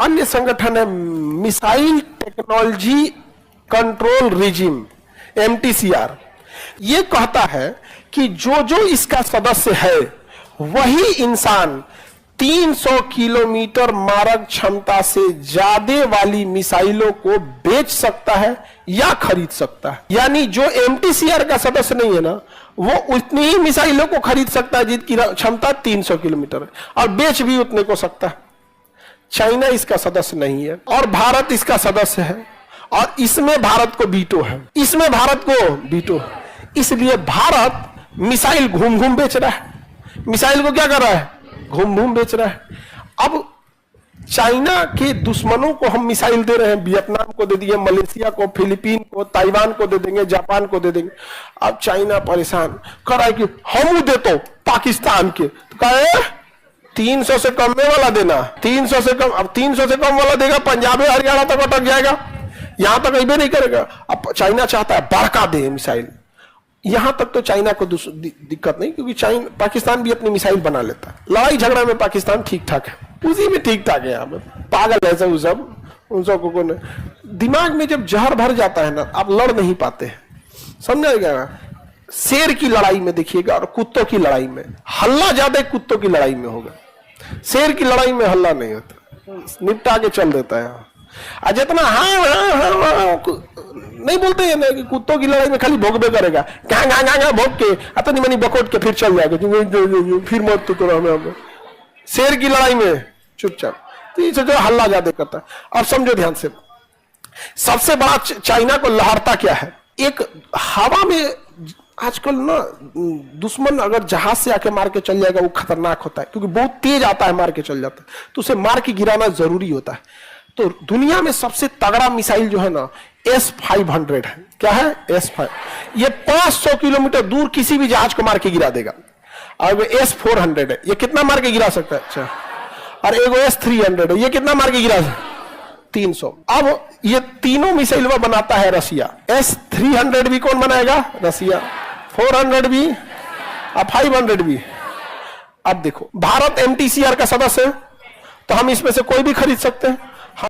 अन्य संगठन है missile technology control regime, MTCR। ये कहता है कि जो जो इसका सदस्य है वही इंसान 300 किलोमीटर मारक क्षमता से ज्यादा वाली मिसाइलों को बेच सकता है या खरीद सकता है। यानी जो MTCR का सदस्य नहीं है ना, वो उतनी ही मिसाइलों को खरीद सकता है जिसकी क्षमता 300 किलोमीटर है, और बेच भी उतने को सकता है। चाइना इसका सदस्य नहीं है और भारत इसका सदस्य है, और इसमें भारत को वीटो है, इसमें भारत को वीटो है। इसलिए भारत मिसाइल घूम घूम बेच रहा है। मिसाइल को क्या कर रहा है? घूम घूम बेच रहा है। अब चाइना के दुश्मनों को हम मिसाइल दे रहे हैं, वियतनाम को दे दिए, मलेशिया को, फिलीपीन को, ताइवान को दे देंगे, जापान को दे देंगे। अब चाइना परेशान कर रहा है कि हम देते पाकिस्तान के, तो कहे 300 से कम में वाला देना, 300 से कम। अब 300 से कम वाला देगा, पंजाब हरियाणा तक अटक जाएगा, यहां तक अभी नहीं करेगा। अब चाइना चाहता है बड़का दे मिसाइल। यहां तक तो चाइना को दिक्कत नहीं, क्योंकि चाइना पाकिस्तान भी अपनी मिसाइल बना लेता है। लड़ाई झगड़ा में पाकिस्तान ठीक ठाक है, उसी में ठीक ठाक है। यहाँ में पागल है सब, उन सबको दिमाग में जब जहर भर जाता है ना, आप लड़ नहीं पाते हैं, समझाएगा। शेर की लड़ाई में देखिएगा और कुत्तों की लड़ाई में हल्ला ज्यादा कुत्तों की लड़ाई में होगा, शेर की लड़ाई में हल्ला नहीं होता, निपटा के चल देता है। जितना हाँ नहीं बोलते हैं ना कि कुत्तों की लड़ाई में खाली भोगबे करेगा, कहाँ भोग के अतनी मनी बकोट के फिर चल जाएगा, फिर मौत तो हमें। शेर की लड़ाई में चुपचाप, तो इसे जो हल्ला ज्यादा करता है। अब समझो ध्यान से, सबसे बड़ा चाइना को लहरता क्या है? एक हवा में आजकल ना दुश्मन अगर जहाज से आके मार के चल जाएगा वो खतरनाक होता है, क्योंकि बहुत तेज आता है, मार के चल जाता है, तो उसे मार के गिराना जरूरी होता है। तो दुनिया में सबसे तगड़ा मिसाइल जो है ना S-500 है। क्या है? S-5। ये 500 किलोमीटर दूर किसी भी जहाज को मार के गिरा देगा। और S-400 है, ये कितना मार के गिरा सकता है? अच्छा। और एगो S-300 है, ये कितना मार के गिरा सकता है? 300। अब ये तीनों मिसाइल बनाता है रसिया। S-300 भी कौन बनाएगा? रसिया। 400 भी और 500 भी। अब देखो, भारत MTCR का सदस्य है, तो हम इसमें से कोई भी खरीद सकते हैं।